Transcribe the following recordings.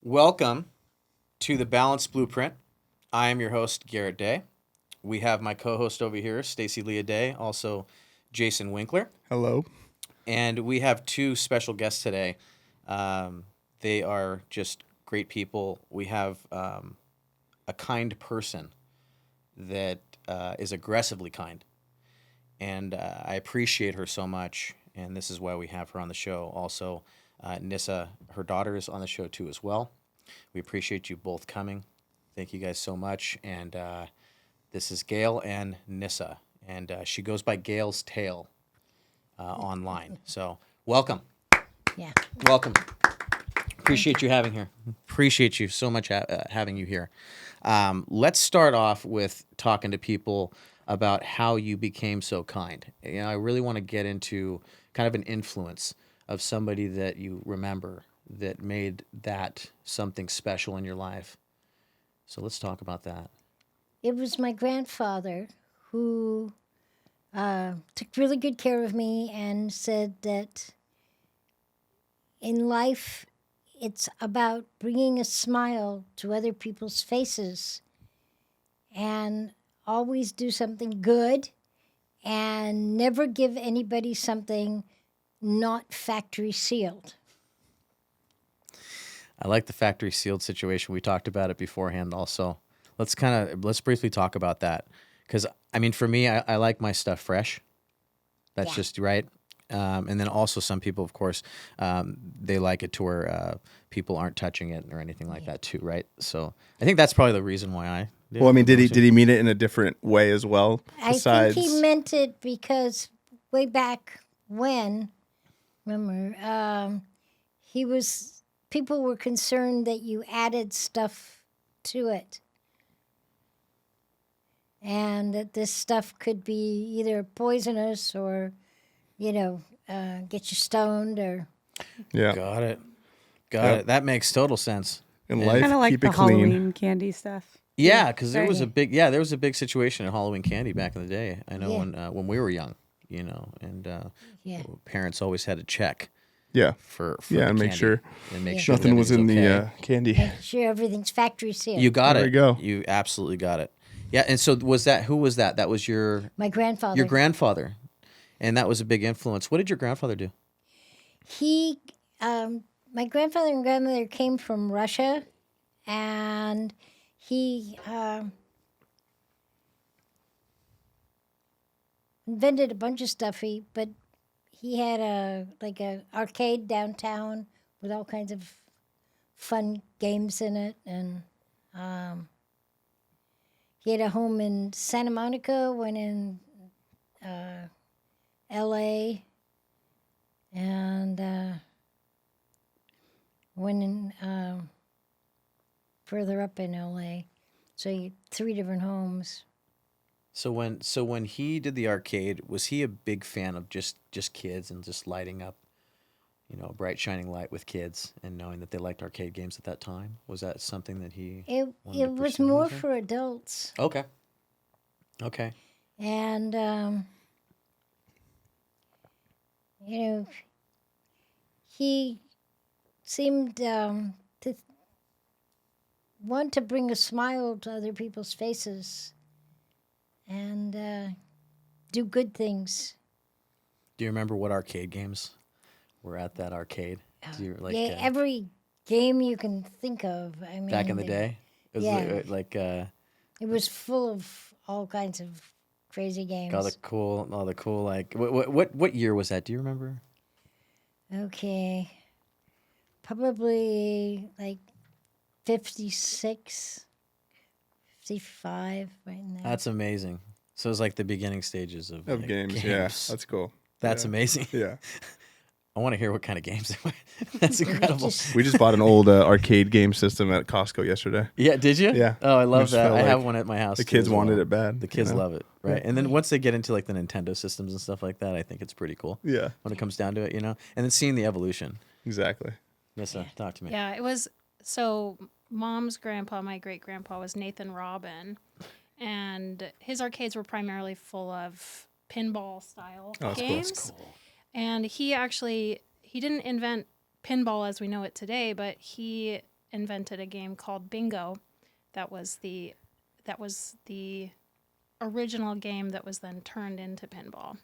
Welcome to the Balanced Blueprint. I am your host, Garret Day. We have my co-host over here, Stacy Day, also Jason Winkler. Hello. And we have two special guests today. They are just great people. We have a kind person that is aggressively kind. And I appreciate her so much. And this is why we have her on the show. Also, Nisse, her daughter, is on the show too as well. We appreciate you both coming. Thank you guys so much. And this is Gayle and Nisse. And she goes by Gayle's Tale online. So welcome. Yeah. Welcome. Appreciate you having here. Appreciate you so much having you here. Let's start off with talking to people about how you became so kind. You know, I really want to get into kind of an influence of somebody that you remember that made that something special in your life. So let's talk about that. It was my grandfather who took really good care of me and said that in life, it's about bringing a smile to other people's faces and always do something good and never give anybody something not factory sealed. I like the factory sealed situation. We talked about it beforehand also. Let's briefly talk about that. Because, I mean, for me, I like my stuff fresh. That's just right. And then also some people, of course, they like it to where people aren't touching it or anything like that too, right? So I think that's probably the reason why I did. Well, I mean, did he mean it in a different way as well? Besides... I think he meant it because way back when, remember, people were concerned that you added stuff to it. And that this stuff could be either poisonous or, get you stoned or... Yeah. Got it. That makes total sense. In life, kind of like keep the it clean. Halloween candy stuff. Yeah, because there was a big situation in Halloween candy back in the day. I know when we were young, and parents always had to check. Yeah. For and make sure sure nothing was in okay. the candy. Make sure everything's factory sealed. You got there it. You go. You absolutely got it. Yeah, and so who was that? That was my grandfather. Your grandfather, and that was a big influence. What did your grandfather do? My grandfather and grandmother came from Russia, and he invented a bunch of stuff. But he had a arcade downtown with all kinds of fun games in it, and he had a home in Santa Monica, one in L.A., and one in further up in L.A. So you had 3 different homes. So when he did the arcade, was he a big fan of just kids and just lighting up, a bright shining light with kids and knowing that they liked arcade games at that time? Was that something that he It was more for adults. Okay. And he seemed to want to bring a smile to other people's faces and do good things. Do you remember what arcade games were at that arcade? Do you, every game you can think of. I mean, back in the day? It was it was full of all kinds of crazy games. all the cool what year was that? Do you remember? Okay. Probably 56, 55 right now. That's amazing. So it was like the beginning stages of games. Yeah, that's cool. That's amazing. Yeah. I want to hear what kind of games they were. That's incredible. We just bought an old arcade game system at Costco yesterday. Yeah, did you? Yeah. Oh, I love that. I like have one at my house. The kids wanted it bad. The kids love it, right? And then once they get into like the Nintendo systems and stuff like that, I think it's pretty cool. Yeah. When it comes down to it, And then seeing the evolution. Exactly. Nisse, talk to me. Yeah, it was so mom's grandpa, my great grandpa, was Nathan Robin. and his arcades were primarily full of pinball style Oh, that's cool. games. That's Cool. And he didn't invent pinball as we know it today, but he invented a game called Bingo. That was the original game that was then turned into pinball.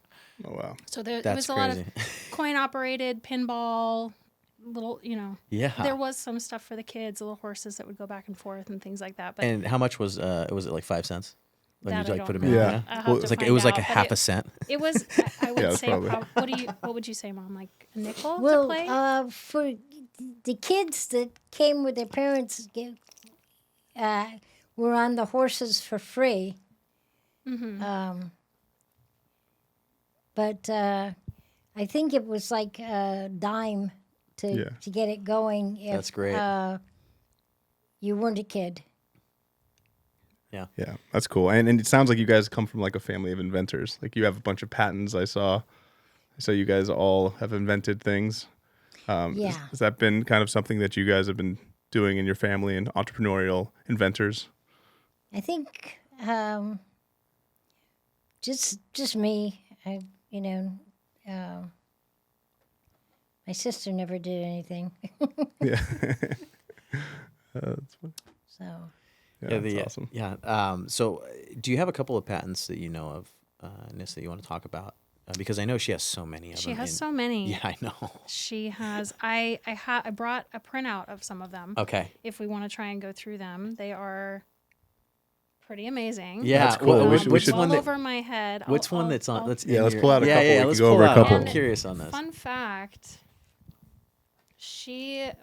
Oh wow. So there That's was a lot of crazy. coin operated pinball, little, Yeah. there was some stuff for the kids, little horses that would go back and forth and things like that. But And how much was it like 5 cents? When That you I like put don't them in? know. Yeah. I'll have Well, to it find was like out, a but half a cent. It was, I would Yeah, it's say, probably- what would you say, Mom? Like a nickel to Well, play? for the kids that came with their parents, were on the horses for free. Mm-hmm. But I think it was like a dime Yeah. to get it going. If, That's great. You weren't a kid. Yeah, that's cool. And it sounds like you guys come from like a family of inventors. Like you have a bunch of patents. I saw. So you guys all have invented things. Yeah. Has that been kind of something that you guys have been doing in your family and entrepreneurial inventors? I think just me. My sister never did anything. Yeah. That's fun. So Yeah, that's awesome. Yeah. So, do you have a couple of patents that you know of, Nisse, that you want to talk about? Because I know she has so many of them. She has so many. Yeah, I know. She has. I brought a printout of some of them. Okay. If we want to try and go through them, they are pretty amazing. Yeah. That's cool. We should- Which well one that, over my head. Which one I'll- that's on? I'll- Let's Yeah, in let's your- pull out a couple. We let's can go pull over a out. couple. I'm curious on this. Fun fact.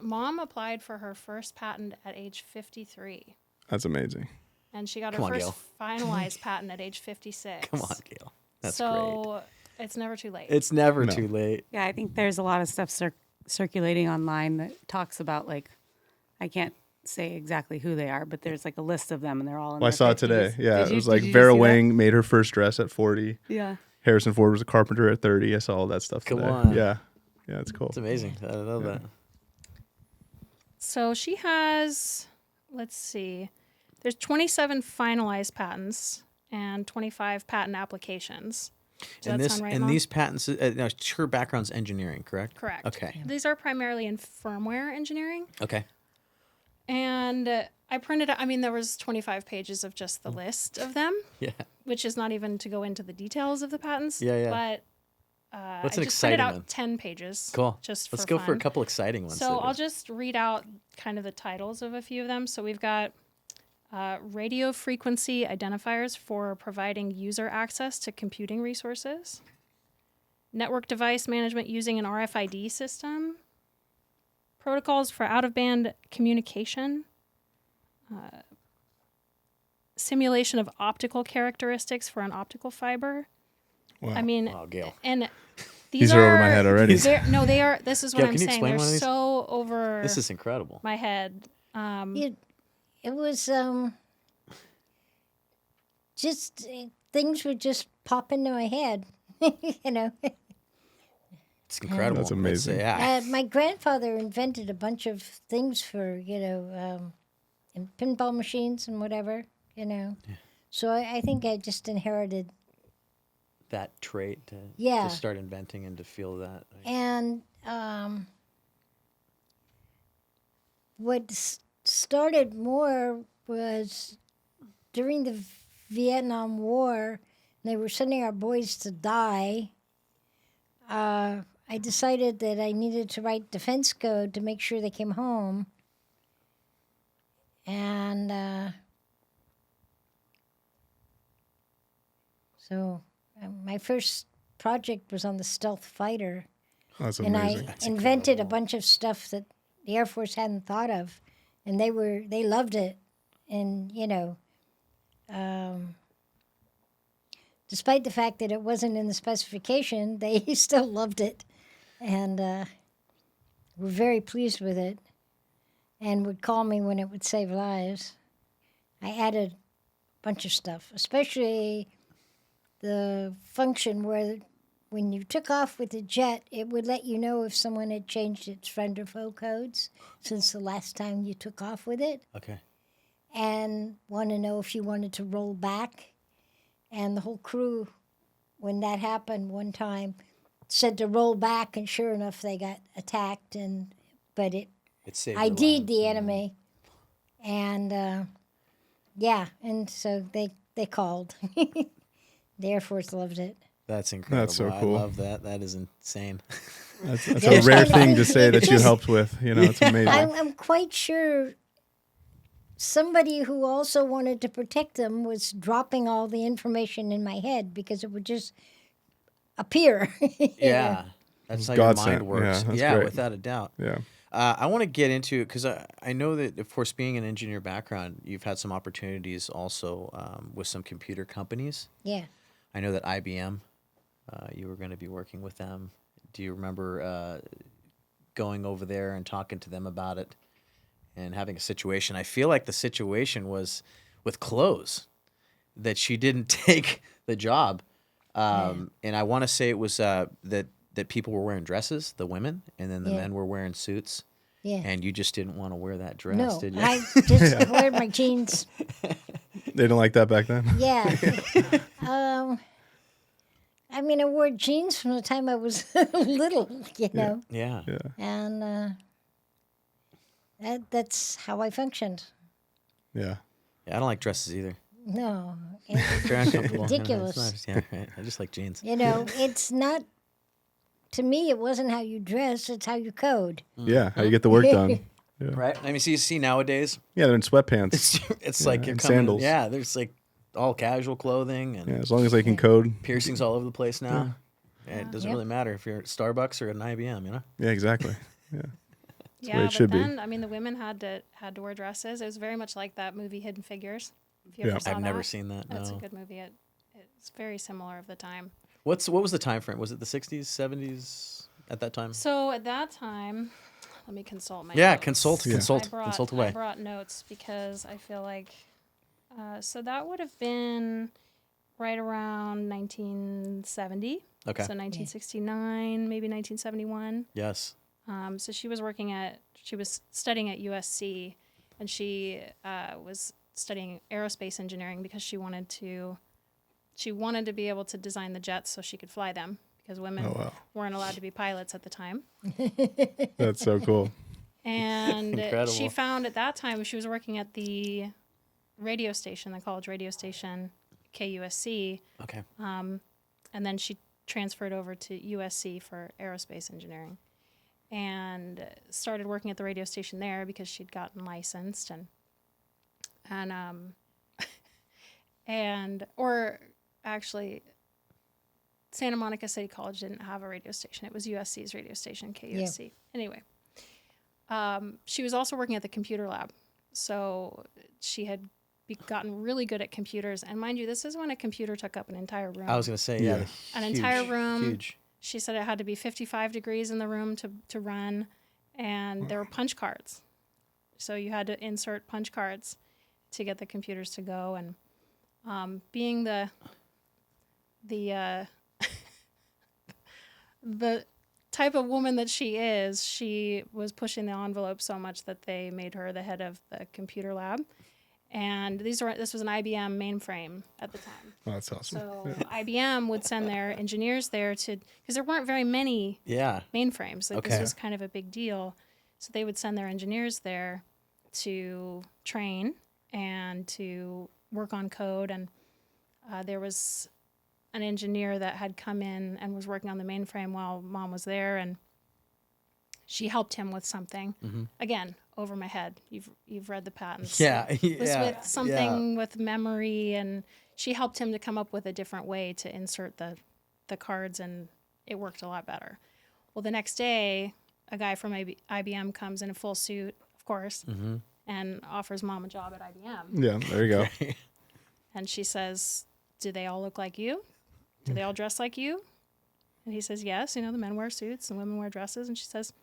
Mom applied for her first patent at age 53. That's amazing. And she got Come her on, first finalized patent at age 56. Come on, Gayle. That's great. so it's never too late. It's never No. too late. Yeah, I think there's a lot of stuff circulating online that talks about like, I can't say exactly who they are, but there's like a list of them, and they're all in Well, I their saw it 50s. today. Yeah, Did it you- was did like you Vera see that? Wang made her first dress at 40. Yeah. Harrison Ford was a carpenter at 30. I saw all that stuff Come today. on. Yeah, it's cool. It's amazing. I love that. So she has, let's see, there's 27 finalized patents and 25 patent applications. Does And that this sound right, and Mom? these patents. Now, her background's engineering, correct? Correct. Okay. These are primarily in firmware engineering. Okay. And I printed out, there was 25 pages of just the list of them, Yeah. which is not even to go into the details of the patents. Yeah, yeah. But What's I an just printed exciting out one? 10 pages. Cool. Just Let's for go for a fun. couple exciting ones. So I'll just read out kind of the titles of a few of them. So we've got radio frequency identifiers for providing user access to computing resources, network device management using an RFID system, protocols for out-of-band communication, simulation of optical characteristics for an optical fiber. Wow. Wow, Gayle. And these These are over my head already. No, they are. This is what Gayle, I'm can you saying. explain They're one of these? so over This is incredible. my head. it was just things would just pop into my head. It's incredible. That's amazing. yeah. My grandfather invented a bunch of things for in pinball machines and whatever. So I think I just inherited. That trait to Yeah. start inventing and to feel that. And what started more was during the Vietnam War, they were sending our boys to die. I decided that I needed to write defense code to make sure they came home. And so my first project was on the stealth fighter. That's And amazing. I invented a bunch of stuff that the Air Force hadn't thought of, and they loved it. And despite the fact that it wasn't in the specification, they still loved it, and were very pleased with it, and would call me when it would save lives. I added a bunch of stuff, especially the function where when you took off with the jet, it would let you know if someone had changed its friend or foe codes since the last time you took off with it. Okay. and want to know if you wanted to roll back. And the whole crew, when that happened one time, said to roll back, and sure enough, they got attacked. But It saved their ID'd lives. the enemy, and yeah, and so they called. The Air Force loved it. That's incredible. That's so cool. I love that. That is insane. That's a rare thing to say that you helped with. You know, it's amazing. I'm quite sure somebody who also wanted to protect them was dropping all the information in my head because it would just appear. Yeah. That's how God your mind sent. works. Yeah, that's Yeah, great. without a doubt. Yeah. I want to get into it because I know that, of course, being an engineer background, you've had some opportunities also with some computer companies. Yeah. I know that IBM, you were going to be working with them. Do you remember going over there and talking to them about it and having a situation? I feel like the situation was with clothes, that she didn't take the job. And I want to say it was that people were wearing dresses, the women, and then the men were wearing suits. Yeah. And you just didn't want to wear that dress, No, did you? I just wear my jeans. They didn't like that back then? Yeah. I mean, I wore jeans from the time I was little, you know, Yeah. and that's how I functioned. Yeah. Yeah, I don't like dresses either. No, They're uncomfortable. ridiculous. It's not- yeah, right. I just like jeans. you know, it's not. To me, it wasn't how you dress; it's how you code. Yeah. How you get the work done. Right? I mean, see nowadays, Yeah, they're in sweatpants. it's like you're and coming. sandals. Yeah, there's like all casual clothing and Yeah, as long as they can code. piercings all over the place now. Yeah, it doesn't Yep. really matter if you're at Starbucks or at an IBM, you know? Yeah, exactly. Yeah. Yeah, way it but should be. then I mean the women had to wear dresses. It was very much like that movie Hidden Figures. If you Yeah. ever saw I've never that. seen that. That's No. a good movie. It's very similar of the time. What was the time frame? Was it the 60s, 70s at that time? So at that time, let me consult my Yeah, notes. consult I away. brought notes because I feel like so that would have been right around 1970. Okay. So 1969, maybe 1971. Yes. So she was studying at USC, and she was studying aerospace engineering because she wanted to be able to design the jets so she could fly them, because women Oh, wow. weren't allowed to be pilots at the time. That's so cool. And Incredible. she found at that time she was working at the radio station, the college radio station, KUSC, Okay. and then she transferred over to USC for aerospace engineering and started working at the radio station there because she'd gotten licensed or actually Santa Monica City College didn't have a radio station. It was USC's radio station, KUSC. Anyway, she was also working at the computer lab. So she had gotten really good at computers. And mind you, this is when a computer took up an entire room. I was going to say, Yeah. An entire room. Huge. She said it had to be 55 degrees in the room to run, and there were punch cards. So you had to insert punch cards to get the computers to go. And being the type of woman that she was pushing the envelope so much that they made her the head of the computer lab. And this was an IBM mainframe at the time. Oh, that's awesome. So IBM would send their engineers there because there weren't very many Yeah. mainframes. Like Okay. This was kind of a big deal. So they would send their engineers there to train and to work on code. And there was an engineer that had come in and was working on the mainframe while Mom was there, and she helped him with something. Mm-hmm. Again, over my head. You've read the patents. Yeah. It was yeah. with something with memory, and she helped him to come up with a different way to insert the cards, and it worked a lot better. Well, the next day, a guy from IBM comes in a full suit, of course, Mm-hmm. and offers Mom a job at IBM. Yeah, there you go. And she says, "Do they all look like you? Do they all dress like you?" And he says, "Yes. You know, the men wear suits and women wear dresses." And she says,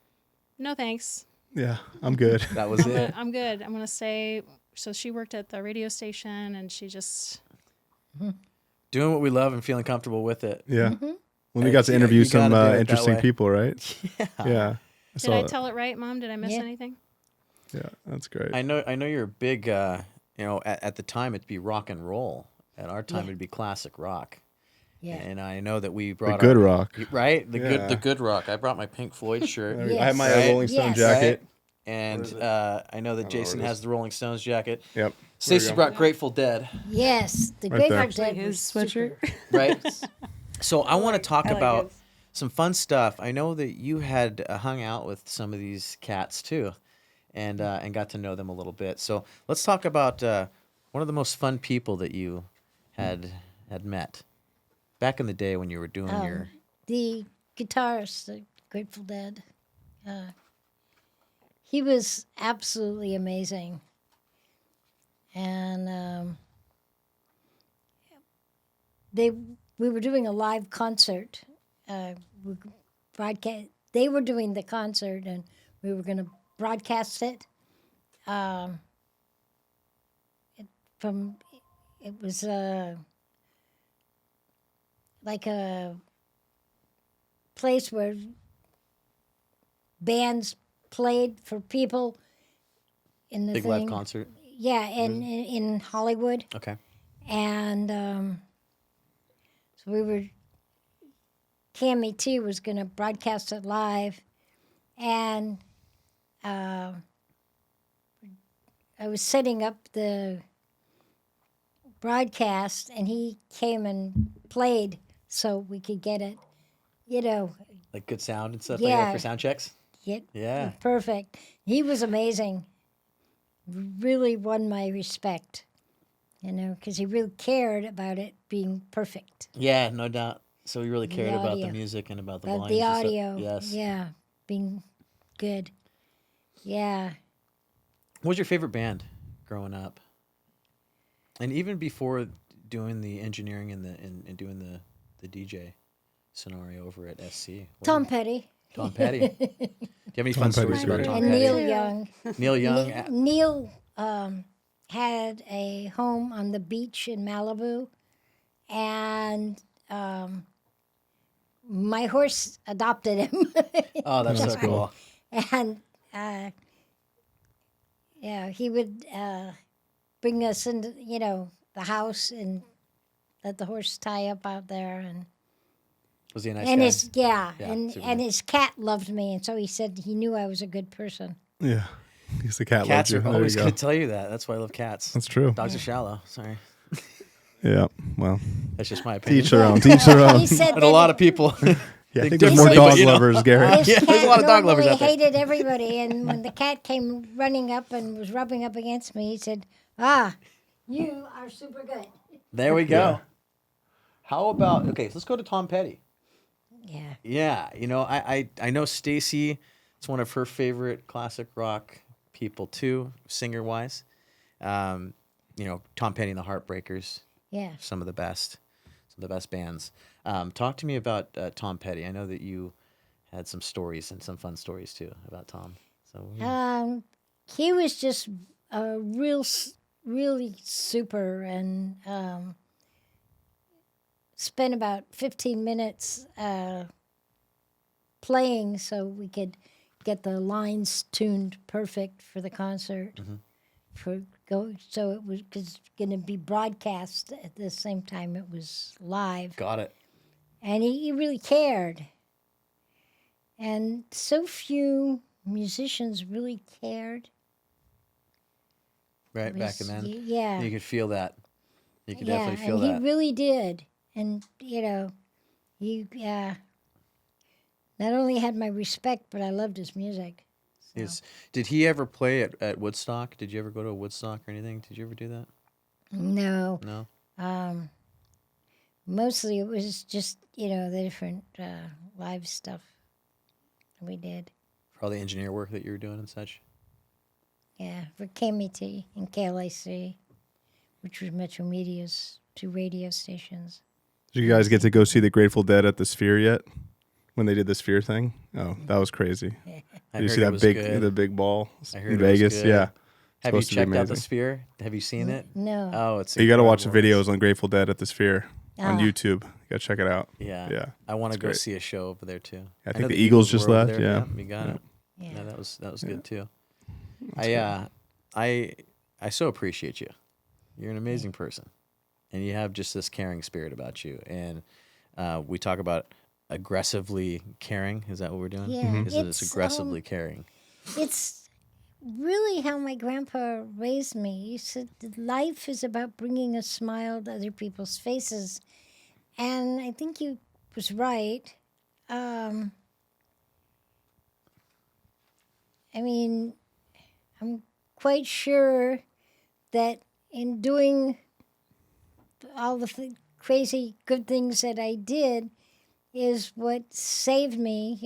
"No, thanks. Yeah, I'm good. That was it. I'm good. I'm going to stay." So she worked at the radio station, and she just... Doing what we love and feeling comfortable with it. Yeah. Mm-hmm. Well, we got to interview You gotta some do it that interesting way. people, right? Yeah. Did I tell it right, Mom? Did I miss Yeah. anything? Yeah, that's great. I know you're a big at the time it'd be rock and roll. At our time, Yeah. it'd be classic rock. Yeah. And I know that we The brought good rock. right? Yeah. The good rock. I brought my Pink Floyd shirt. I have my Yes. Rolling Stone Yes. jacket. Right? And Where is it? I know that know Jason where it has is. the Rolling Stones jacket. Yep. Stacy brought Grateful Dead, Yes, the Right Grateful there. Actually, Dead his was super. sweatshirt. right? So I want to talk I like about his. some fun stuff. I know that you had hung out with some of these cats too, and got to know them a little bit. So let's talk about one of the most fun people that you had met back in the day when you were doing your. The guitarist, the Grateful Dead. He was absolutely amazing. And we were doing a live concert. We broadcast. They were doing the concert, and we were going to broadcast it. It was like a place where bands played for people in the Big thing. live concert. Yeah, in Hollywood. Okay. And so we were, KMET was going to broadcast it live. And I was setting up the broadcast, and he came and played so we could get it, Like good sound and stuff like Yeah. that for sound checks. Yeah. Perfect. He was amazing. Really won my respect, because he really cared about it being perfect. Yeah, no doubt. So we really cared about the audio. music and about the About volumes the and stuff. audio. Yes. Yeah, being good. Yeah. What was your favorite band growing up? And even before doing the engineering and doing the DJ scenario over at SC. Tom Petty. Tom Petty. Do you have any fun Tom Petty's stories about great. Tom And Petty? Neil Young. Neil Young. Neil had a home on the beach in Malibu, and my horse adopted him. Oh, that's so cool. And he would bring us into the house and let the horse tie up out there, and Was he a nice and guy? his Yeah, and super and nice. his cat loved me, and so he said he knew I was a good person. Yeah. He's the cat Cats loves are you. There always you going go. to tell you that. That's why I love cats. That's true. Dogs are shallow. Sorry. Yeah. Well, That's just my to opinion. each their own. To each their own. He said And that a lot of people. Yeah, I think think there's He more said- dog but, you know, lovers, Garret. his Yeah, cat there's a lot of dog lovers normally out there. hated everybody, and when the cat came running up and was rubbing up against me, he said, you are super good. There we go. Yeah. How about, okay, so let's go to Tom Petty. Yeah. Yeah, I know Stacy. It's one of her favorite classic rock people too, singer wise. Tom Petty and the Heartbreakers, Yeah. some of the best bands. Talk to me about Tom Petty. I know that you had some stories and some fun stories too about Tom. So He was just really super, and spent about 15 minutes playing so we could get the lines tuned perfect for the concert. So it was going to be broadcast at the same time it was live. got it. And he really cared. And so few musicians really cared. Right It back was- and then, Yeah. you could feel that. You could Yeah, definitely feel and that. he really did. And, he not only had my respect, but I loved his music. Did he ever play at Woodstock? Did you ever go to a Woodstock or anything? Did you ever do that? No. No. Mostly it was just, the different live stuff we did. For all the engineer work that you were doing and such. Yeah, for KMET and KLIC, which was Metro Media's 2 radio stations. Did you guys get to go see the Grateful Dead at the Sphere yet? When they did the Sphere thing? Oh, that was crazy. I Did you heard see it that was big good. the big ball I heard in it was Vegas? good. Yeah. Have you supposed to be checked out the amazing. Sphere? Have you seen it? No. Oh, it's You got to watch the incredible. videos on Grateful Dead at the Sphere on Ah. YouTube. You got to check it out. Yeah. Yeah. I want to It's go great. see a show over there too. I think know the Eagles just were over left, there. yeah. You got it. Yeah. Yeah, that was good too. I so appreciate you. You're an amazing person, and you have just this caring spirit about you. And we talk about aggressively caring. Is that what we're doing? Yeah, It's aggressively caring. It's really how my grandpa raised me. He said that life is about bringing a smile to other people's faces. And I think he was right. I mean, I'm quite sure that in doing all the crazy good things that I did is what saved me,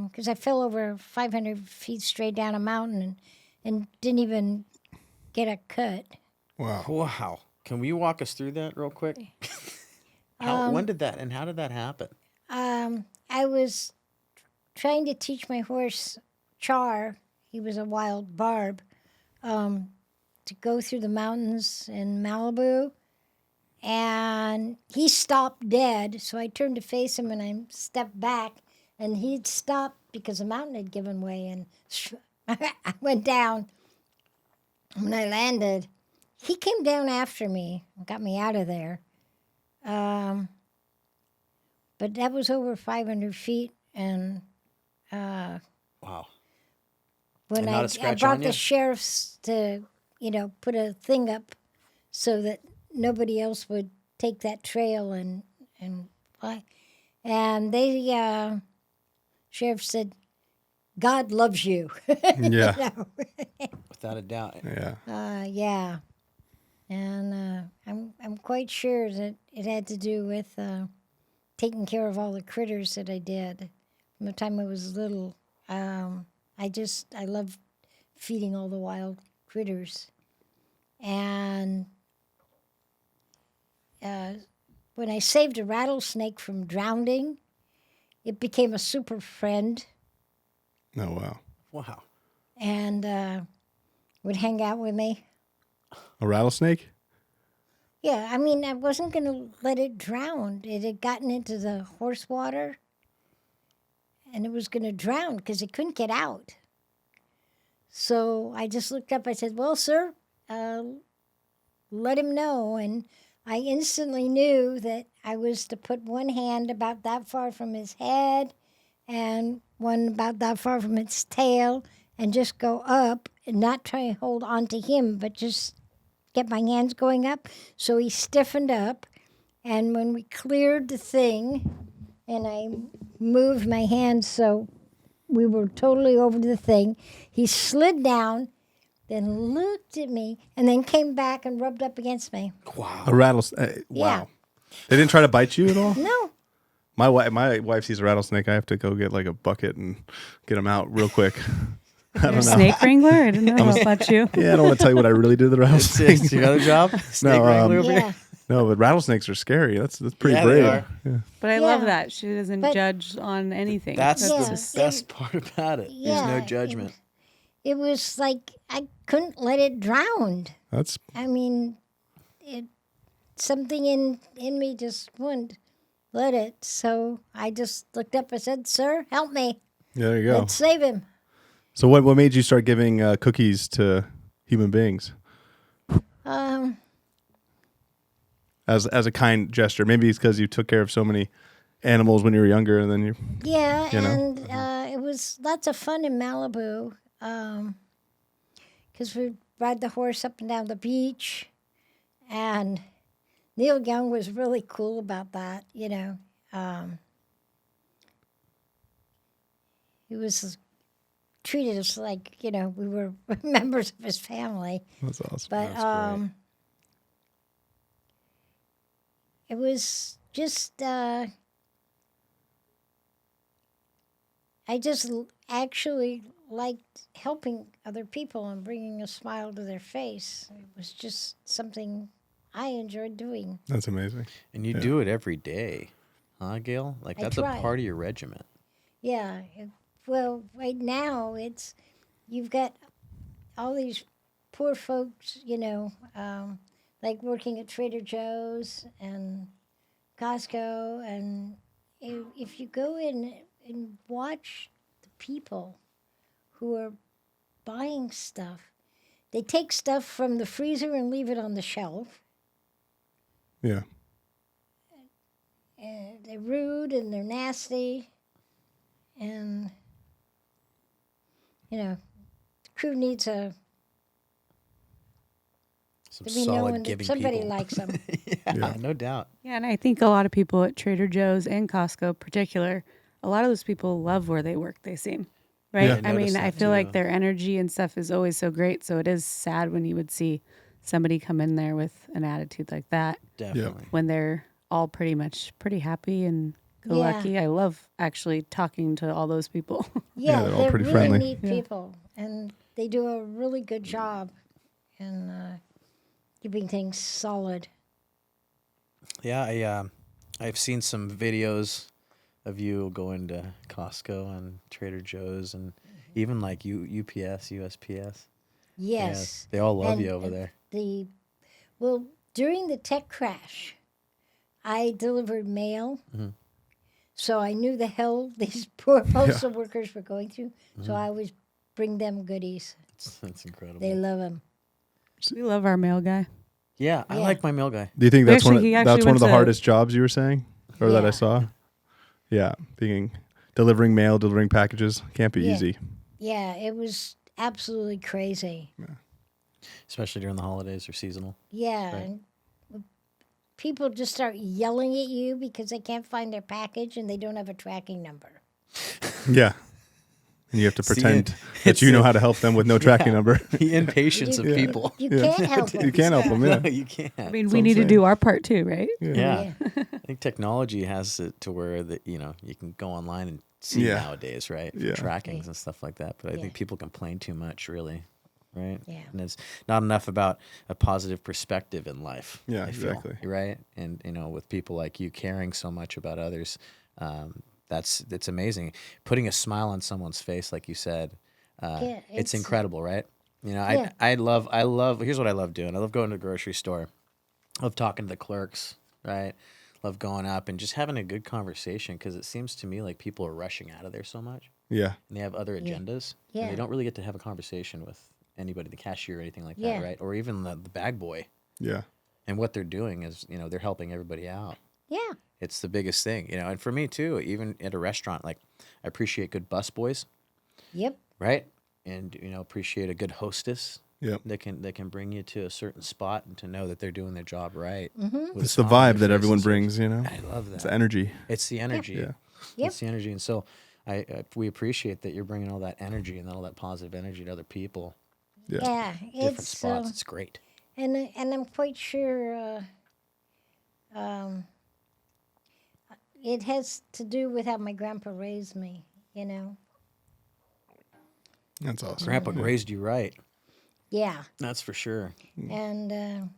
because I fell over 500 feet straight down a mountain and didn't even get a cut. Wow. Wow. Can we walk us through that real quick? When did that and how did that happen? I was trying to teach my horse, Char, he was a wild barb, to go through the mountains in Malibu. And he stopped dead, so I turned to face him and I stepped back, and he'd stopped because the mountain had given way, and I went down. When I landed, he came down after me and got me out of there. But that was over 500 feet, and Wow. when And not a I scratch brought on the you? sheriffs to, put a thing up so that nobody else would take that trail and fly. And they, sheriff said, God loves you. Yeah. Without a doubt. Yeah. Yeah. And I'm quite sure that it had to do with taking care of all the critters that I did from the time I was little. I love feeding all the wild critters. And when I saved a rattlesnake from drowning, it became a super friend Oh, wow. Wow. and would hang out with me. A rattlesnake? Yeah, I mean, I wasn't going to let it drown. It had gotten into the horse water, and it was going to drown because it couldn't get out. So I just looked up. I said, well, sir, let him know. And I instantly knew that I was to put one hand about that far from his head and one about that far from its tail and just go up and not try and hold on to him, but just get my hands going up. So he stiffened up. And when we cleared the thing and I moved my hands so we were totally over the thing, he slid down, then looked at me, and then came back and rubbed up against me. Wow. A rattlesnake? Wow. Yeah. They didn't try to bite you at all? No. My wife sees a rattlesnake. I have to go get like a bucket and get them out real quick. I You're a don't know. snake wrangler? I didn't know about you. Yeah, I don't want to tell you what I really do to the rattlesnake. It's your other job? Snake No, wrangler over Yeah. here? No, but rattlesnakes are scary. That's pretty Yeah, brave. they are. Yeah. But I love Yeah. that. She doesn't But- judge on anything. That's Yeah. the best part about it. Yeah, There's no judgment. It was like I couldn't let it drown. That's I mean, something in me just wouldn't let it. So I just looked up. I said, sir, help me. there you go. Let's save him. So what made you start giving cookies to human beings as a kind gesture? Maybe it's because you took care of so many animals when you were younger, and then you. Yeah, You know? and it was lots of fun in Malibu because we'd ride the horse up and down the beach, and Neil Young was really cool about that, He was treated us like, we were members of his family. That's awesome. But it was just I just actually liked helping other people and bringing a smile to their face. It was just something I enjoyed doing. That's amazing. And you do it every day, huh, Gayle? Like, I that's try. a part of your regiment. Yeah. Well, right now you've got all these poor folks, like working at Trader Joe's and Costco, and if you go in and watch the people who are buying stuff, they take stuff from the freezer and leave it on the shelf. Yeah. And they're rude and they're nasty. And, the crew needs Some to be solid known that giving somebody people. likes them. Yeah, no doubt. Yeah, and I think a lot of people at Trader Joe's and Costco in particular, a lot of those people love where they work, they seem. Right? Yeah. I mean, noticed I that feel too. like their energy and stuff is always so great. So it is sad when you would see somebody come in there with an attitude like that Definitely. when they're all pretty happy and go Yeah. lucky. I love actually talking to all those people. Yeah, they're all they're pretty really friendly. neat people. And they do a really good job in keeping things solid. Yeah, I've seen some videos of you going to Costco and Trader Joe's and even like UPS, USPS. Yes. They all love And- you over and there. During the tech crash, I delivered mail. Mm-hmm. So I knew the hell these poor postal workers were going through. So I always bring them goodies. That's incredible. They love them. We love our mail guy. Yeah, I Yeah. like my mail guy. Do you think We that's actually- he actually that's one of went the to- hardest jobs you were saying, or that I Yeah. saw? Yeah, delivering mail, delivering packages can't be Yeah. easy. Yeah, it was absolutely crazy. Especially during the holidays or seasonal. Yeah. Right. And people just start yelling at you because they can't find their package and they don't have a tracking number. Yeah, and you have to See, pretend it's that you know a- how to help them with no tracking number. The impatience of You- people. You Yeah. can't help You them. can't help them. Yeah, No, you can't. I mean, That's we what need I'm to saying. do our part too, right? Yeah. I think technology has it to where that you can go online and see Yeah. nowadays, right? For Yeah. trackings and stuff like that. But I Yeah. think people complain too much, really, right? Yeah. And it's not enough about a positive perspective in life. Yeah, I feel, exactly. right? And with people like you caring so much about others, that's amazing. Putting a smile on someone's face, like you said, Yeah, it's it's- incredible, right? Yeah. I love. Here's what I love doing. I love going to the grocery store. I love talking to the clerks, right? Love going up and just having a good conversation because it seems to me like people are rushing out of there so much yeah, and they have other agendas. And Yeah. they don't really get to have a conversation with anybody, the cashier or anything like Yeah. that, right? Or even the bag boy. yeah, And what they're doing is, they're helping everybody out. Yeah. It's the biggest thing, and for me too, even at a restaurant, like I appreciate good busboys, Yep. right? And, appreciate a good hostess. Yep. That can bring you to a certain spot and to know that they're doing their job right. Mm-hmm. it's the vibe that everyone brings. You know, I love that. it's the energy. It's the energy. Yeah. Yep. It's the energy, and so we appreciate that you're bringing all that energy and all that positive energy to other people, Yeah, Yeah. different It's spots. It's great. and I'm quite sure it has to do with how my grandpa raised me. that's awesome. Grandpa raised you right. Yeah. That's for sure. And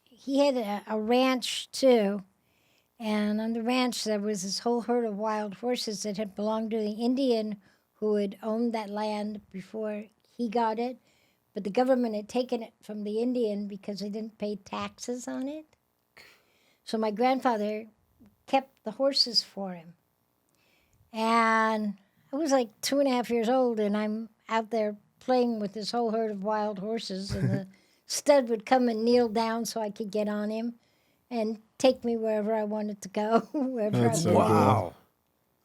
he had a ranch too. And on the ranch, there was this whole herd of wild horses that had belonged to the Indian who had owned that land before he got it. But the government had taken it from the Indian because they didn't pay taxes on it. So my grandfather kept the horses for him. And I was like 2.5 years old, and I'm out there playing with this whole herd of wild horses, and the stud would come and kneel down so I could get on him and take me wherever I wanted to go, wherever That's I so wanted. cool. Wow.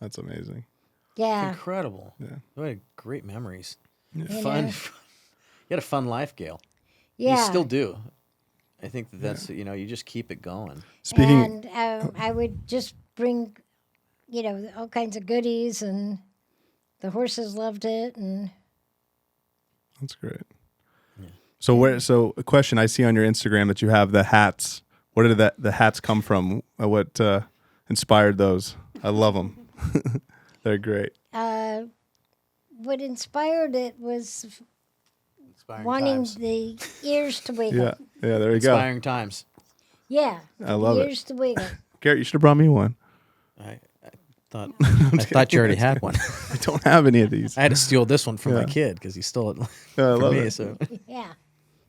That's amazing. Yeah. Incredible. Yeah. What a great memories. You Fun. know? You had a fun life, Gail. Yeah. You still do. I think that's, you just keep it going. Speaking, And I would just bring, all kinds of goodies, and the horses loved it. And that's great. So a question I see on your Instagram that you have the hats. Where did the hats come from? What inspired those? I love them. They're great. what inspired it was Inspiring wanting times. the ears to wiggle. Yeah, yeah. There you go. Inspiring times. Yeah. I love it. ears to wiggle. Garrett, you should have brought me one. I thought you already had one. I don't have any of these. I had to steal this one from my Yeah. kid because he stole it I from love me. it. So Yeah.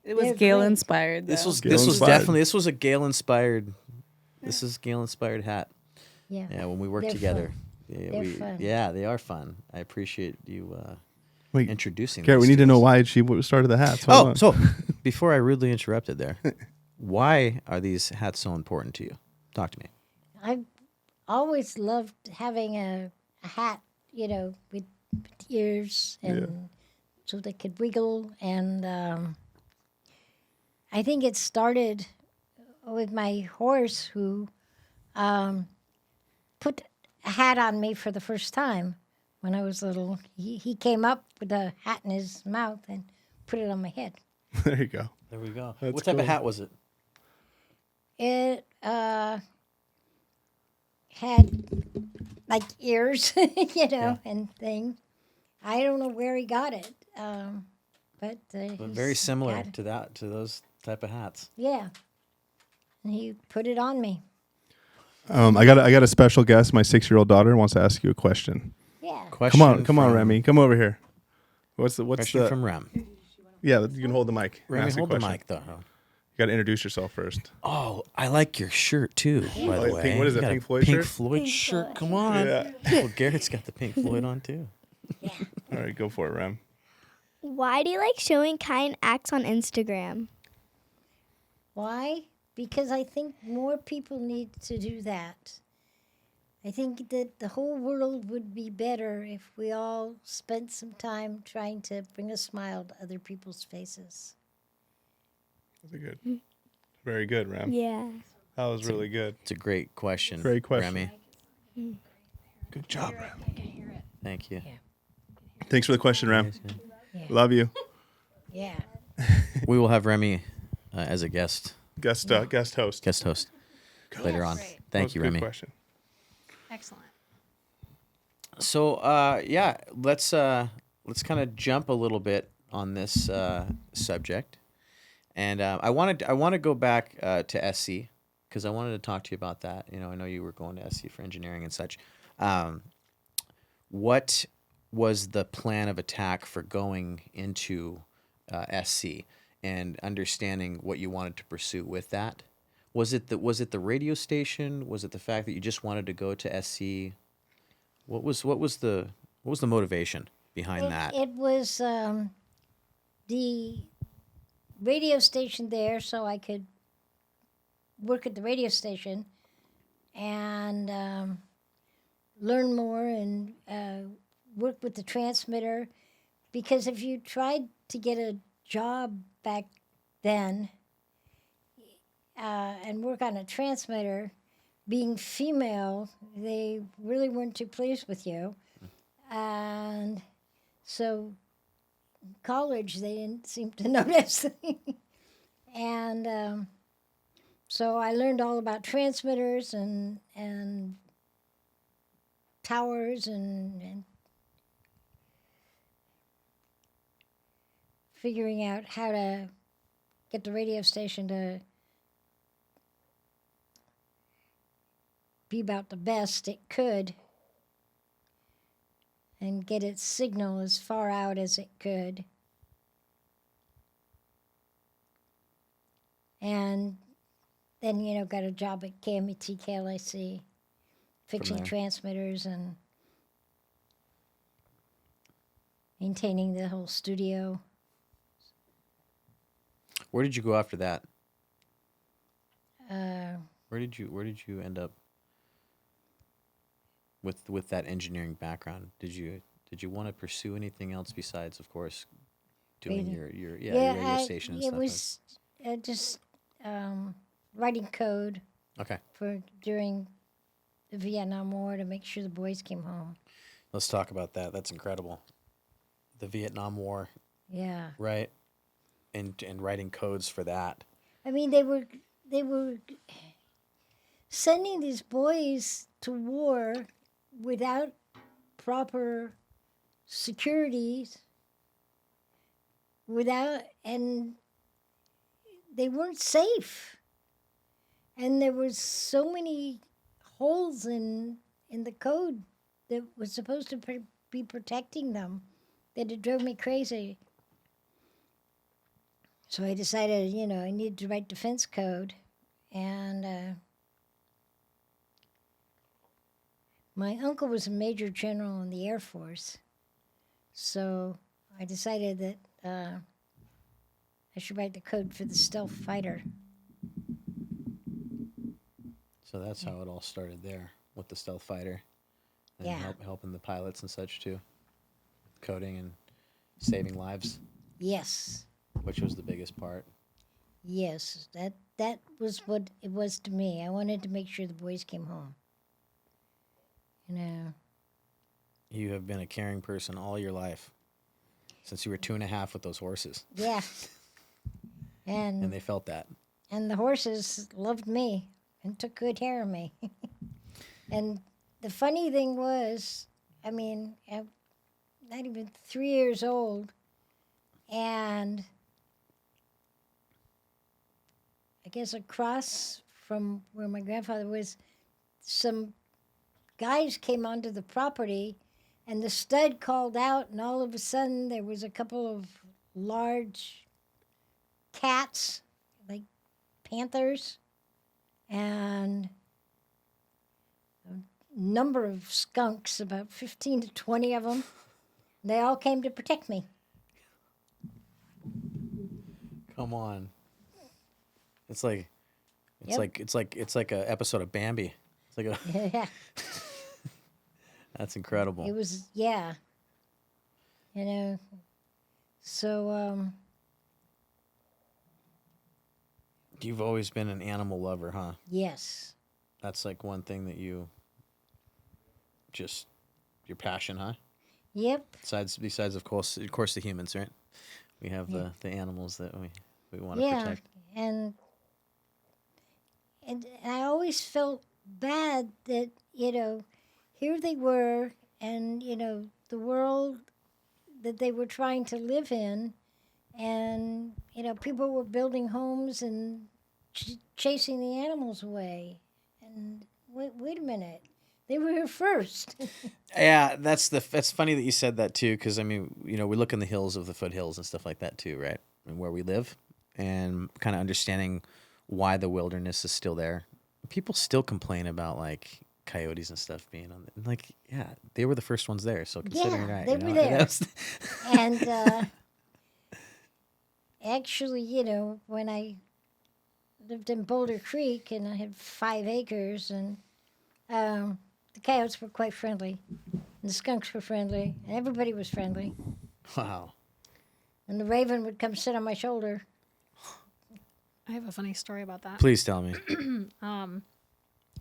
It was They're Gayle great. inspired. this though. was Gayle this was inspired. definitely this was a Gayle inspired. This is Gayle inspired hat. Yeah. Yeah, when we work They're together. fun. Yeah, They're fun. Yeah, they are fun. I appreciate you Wait, introducing. Garret, we these need to know us. why she started the hats. Hold Oh, on. so before I rudely interrupted there, why are these hats so important to you? Talk to me. I've always loved having a hat, with ears and so they could wiggle. And I think it started with my horse who put a hat on me for the first time when I was little. He came up with a hat in his mouth and put it on my head. There you go. There we go. That's What type cool. of hat was it? It had like ears, and thing. I don't know where he got it, but But he's very similar got it. to those type of hats. Yeah, and he put it on me. I got a special guest. My 6-year-old daughter wants to ask you a question. Yeah. Question Come on, from- Remy. Come over here. What's Question the from Rem. Yeah, you can hold the mic. and Remy, ask a hold the question. mic though. You got to introduce yourself first. Oh, I like your shirt too. By the Oh, way, pink- what is You it, got a Pink Floyd Pink shirt? Floyd Pink shirt. Floyd. Come on. Yeah. Well, Garrett's got the Pink Floyd on too. All right, go for it, Rem. Why do you like showing kind acts on Instagram? Why? Because I think more people need to do that. I think that the whole world would be better if we all spent some time trying to bring a smile to other people's faces. That's good. Very good, Rem. Yeah. That was really good. It's a great question. Great question. Remy. Good job, Rem. Thank you. Thanks for the question, Rem. Yeah. Love you. Yeah. We will have Remy as a guest Guest host. host later on. Great. That Thank was you, a good Remy. question. Excellent. So let's kind of jump a little bit on this subject, and I want to go back to SC because I wanted to talk to you about that. I know you were going to SC for engineering and such. What was the plan of attack for going into SC and understanding what you wanted to pursue with that? Was it the radio station? Was it the fact that you just wanted to go to SC? What was the motivation behind that? It was the radio station there, so I could work at the radio station and learn more and work with the transmitter. Because if you tried to get a job back then and work on a transmitter, being female, they really weren't too pleased with you. And so college, they didn't seem to notice. And so I learned all about transmitters and towers and figuring out how to get the radio station to be about the best it could and get its signal as far out as it could. And then, got a job at KMET, KLIC, fixing there. transmitters and maintaining the whole studio. Where did you go after that? Uh, Where did you end up with that engineering background? Did you want to pursue anything else besides, of course, doing Radio. your radio station and it stuff? was just writing code Okay, for during the Vietnam War to make sure the boys came home. let's talk about that. That's incredible. The Vietnam War, Yeah, right? And writing codes for that. I mean they were sending these boys to war without proper security, and they weren't safe. And there was so many holes in the code that was supposed to be protecting them that it drove me crazy. So I decided, I needed to write defense code. And my uncle was a major general in the Air Force. So I decided that I should write the code for the stealth fighter. So that's how it all started there with the stealth fighter, and Yeah. helping the pilots and such too, coding and saving lives, Yes, which was the biggest part. yes, that was what it was to me. I wanted to make sure the boys came home. You know, You have been a caring person all your life, since you were 2.5 with those horses, yeah. and And they felt that. and the horses loved me and took good care of me. And the funny thing was, I mean, I'm not even 3 years old, and I guess across from where my grandfather was, some guys came onto the property, and the stud called out, and all of a sudden there was a couple of large cats, like panthers, and a number of skunks, about 15 to 20 of them. They all came to protect me. Come on. It's like, Yep. it's like a episode of Bambi. It's like a. Yeah, That's incredible. it was, yeah. You know, so, You've always been an animal lover, huh? yes. That's like one thing that you just your passion, huh? Yep. Besides of course the humans, right? We have the animals that we want to Yeah. protect. And I always felt bad that, you know, here they were, and, you know, the world that they were trying to live in, and, you know, people were building homes and chasing the animals away. And wait a minute, they were here first. Yeah, that's funny that you said that too, because I mean, you know, we look in the hills of the foothills and stuff like that too, right? And where we live, and kind of understanding why the wilderness is still there. People still complain about like coyotes and stuff being on the, like, yeah, they were the first ones there, so considering Yeah, that, they you were know, there. that's- And actually, you know, when I lived in Boulder Creek and I had 5 acres, and the coyotes were quite friendly, and the skunks were friendly, and everybody was friendly. wow. And the raven would come sit on my shoulder. I have a funny story about that. Please tell me.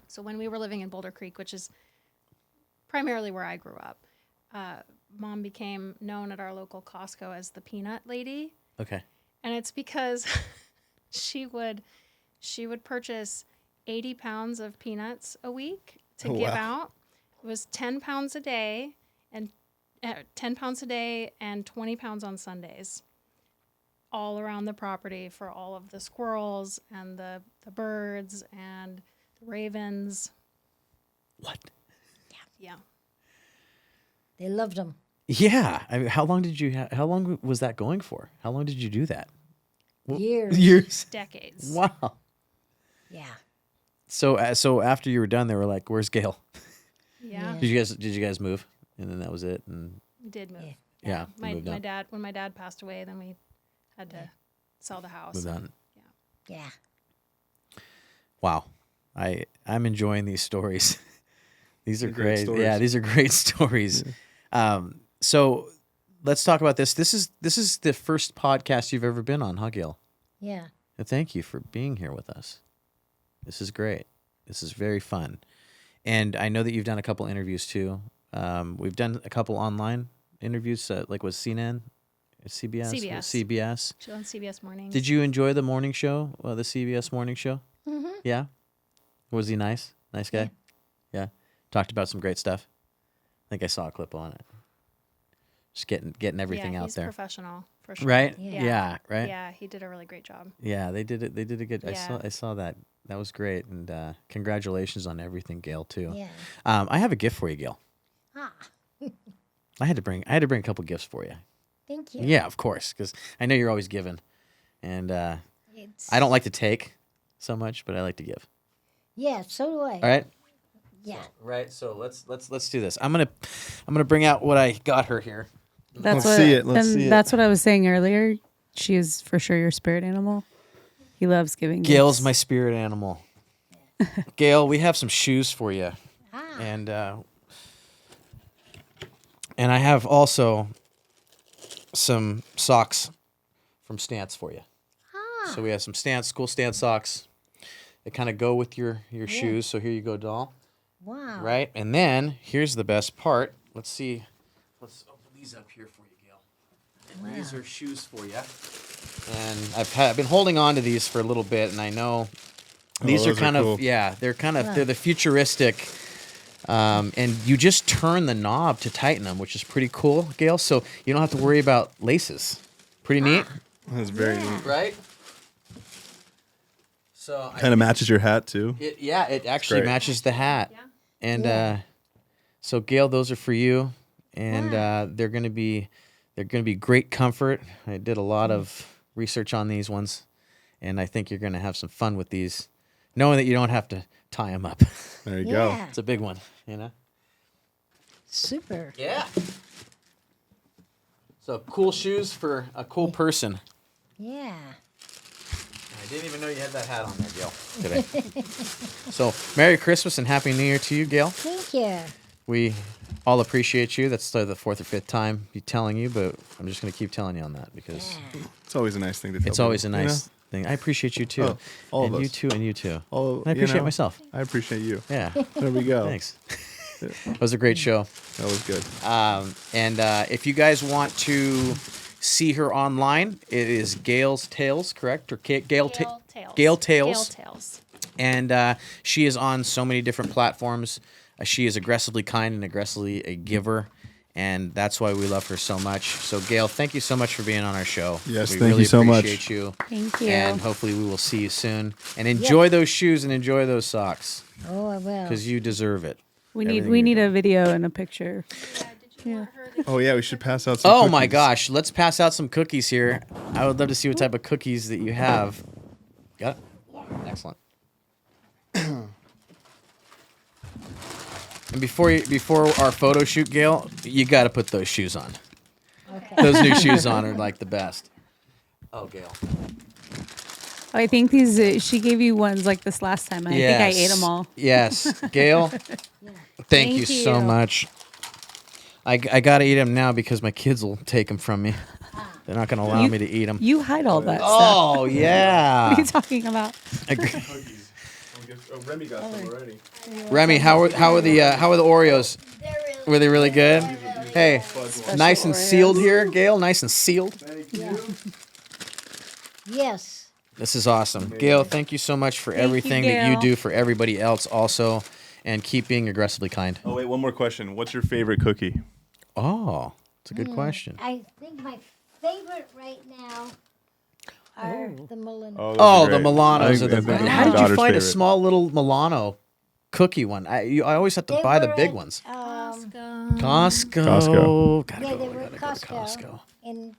So when we were living in Boulder Creek, which is primarily where I grew up, Mom became known at our local Costco as the peanut lady. Okay. And it's because she would purchase 80 pounds of peanuts a week to give out. It was 10 pounds a day, and 10 pounds a day and 20 pounds on Sundays, all around the property for all of the squirrels and the birds and the ravens. What? Yeah. They loved them. Yeah. I mean, how long was that going for? How long did you do that? Years. Years. Decades. Wow. Yeah. So after you were done, they were like, "Where's Gayle?" Yeah. Yeah. Did you guys move? And then that was it. And We did move. Yeah. yeah, My moved on. dad, when my dad passed away, then we had to sell the house. Moved on. Yeah. Wow. I'm enjoying these stories. These are They're great great. stories. Yeah, these are great stories. So let's talk about this. This is the first podcast you've ever been on, huh, Gayle? Yeah. And thank you for being here with us. This is great. This is very fun. And I know that you've done a couple interviews too. We've done a couple online interviews, like with CNN, CBS. CBS. She's on CBS Mornings. Did you enjoy the morning show, the CBS morning show? Mm-hmm. Yeah? Was he nice? Nice guy? Yeah. Talked about some great stuff. I think I saw a clip on it. Just getting everything yeah, out he's there. professional for sure. Right? Yeah. Yeah, right? Yeah, he did a really great job. Yeah, they did a good. Yeah. I saw that. That was great, and congratulations on everything, Gayle. Too. Yeah. I have a gift for you, Gayle. Ah, I had to bring a couple gifts for you. thank you. Yeah, of course, because I know you're always giving, and It's, I don't like to take so much, but I like to give. Yeah, so do I. All right. Yeah. Right. So let's do this. I'm gonna bring out what I got her here. That's Let's see it. Let's see it. That's what I was saying earlier. She is for sure your spirit animal. He loves giving Gayle's gifts. my spirit animal. Gayle, we have some shoes for you, and I have also some socks from Stance for you. So we have some school Stance socks. They kind of go with your shoes. So here you go, doll. Wow. Right, and then here's the best part. Let's see. Let's open these up here for you, Gayle. And these are shoes for you. And I've been holding on to these for a little bit, and I know these are those are kind cool. of they're the futuristic. And you just turn the knob to tighten them, which is pretty cool, Gayle. So you don't have to worry about laces. Pretty neat, That's very neat. right? So Kind of matches your hat too. it actually great. matches the hat. And so Gayle, those are for you, and they're gonna be great comfort. I did a lot of research on these ones, and I think you're gonna have some fun with these, knowing that you don't have to tie them up. There you go. Yeah. It's a big one, you know. Super. Yeah. So cool shoes for a cool person. Yeah. I didn't even know you had that hat on there, Gayle, today. So Merry Christmas and Happy New Year to you, Gayle. Thank you. We all appreciate you. That's the fourth or fifth time me telling you, but I'm just going to keep telling you on that because It's always a nice thing to tell it's always a people, you nice thing. I appreciate you too. Oh, all of and you us. too, and you too. Oh, And I appreciate myself. I appreciate you. Yeah. There we go. Thanks. It was a great show. That was good. And if you guys want to see her online, it is Gayle's Tales, correct? Or Gayle Tales. Gayle Tales. Gayle Tales. And she is on so many different platforms. She is aggressively kind and aggressively a giver. And that's why we love her so much. So, Gayle, thank you so much for being on our show. Yes, we thank really you so much. appreciate you. Thank you. And hopefully we will see you soon. And enjoy those shoes and enjoy those socks Oh, I will. because you deserve it. we everything need you're a video and a picture. Oh yeah, we should pass out some Oh my cookies. gosh, let's pass out some cookies here. I would love to see what type of cookies that you have. Got it? Excellent. And before our photo shoot, Gayle, you got to put those shoes on. Okay. Those new shoes on are like the best. Oh, Gayle. Oh, I think these. She gave you ones like this last time. And I think I ate them all. Yes, Gayle. Thank you so you. much. I got to eat them now because my kids will take them from me. They're not going to allow me to eat them. You hide all that stuff. Oh yeah. What are you talking about? Remy got some already. Remy, how are the Oreos? Were they really good? Hey, nice and sealed here, Gayle. Nice and sealed. Yes. This is awesome, Gayle. Thank you so much for everything that you Gayle. do for everybody else, also, and keep being aggressively kind. Oh wait, one more question. What's your favorite cookie? Oh, it's a good question. I think my favorite right now are the Mullen. those Oh, are the great. Milanos I are the think best. my How did you daughter's find a favorite. small little Milano cookie one? I always have to They buy the were big at, ones. Costco. Costco. Gotta Yeah, go, they I were at gotta go to Costco. And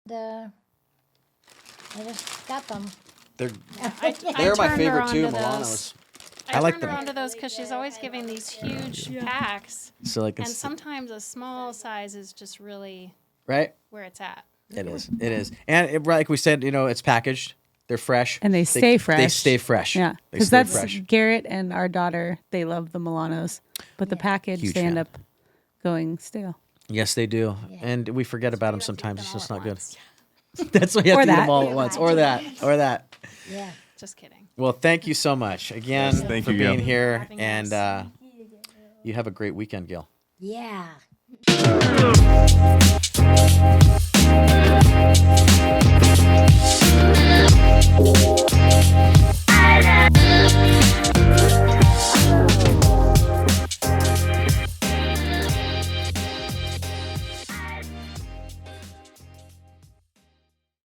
I just got them. They're I they're my turned her favorite too, onto those. Milanos. I like turned her them. onto those because she's always giving these huge packs, So like, and sometimes a small size is just really right? where it's at. It is. It is. And like we said, it's packaged. They're fresh. And they stay fresh. They stay fresh. Yeah, They because stay that's fresh. Garret and our daughter. They love the Milanos, but the package Huge they end fan. up going stale. Yes, they do. And we forget about them sometimes. It's just not good. That's why you have Or to eat that. them all at once. Or that. Or that. Yeah. Just kidding. Well, thank you so much again thank for you, being Gayle. here. Having And us. you have a great weekend, Gayle. Yeah.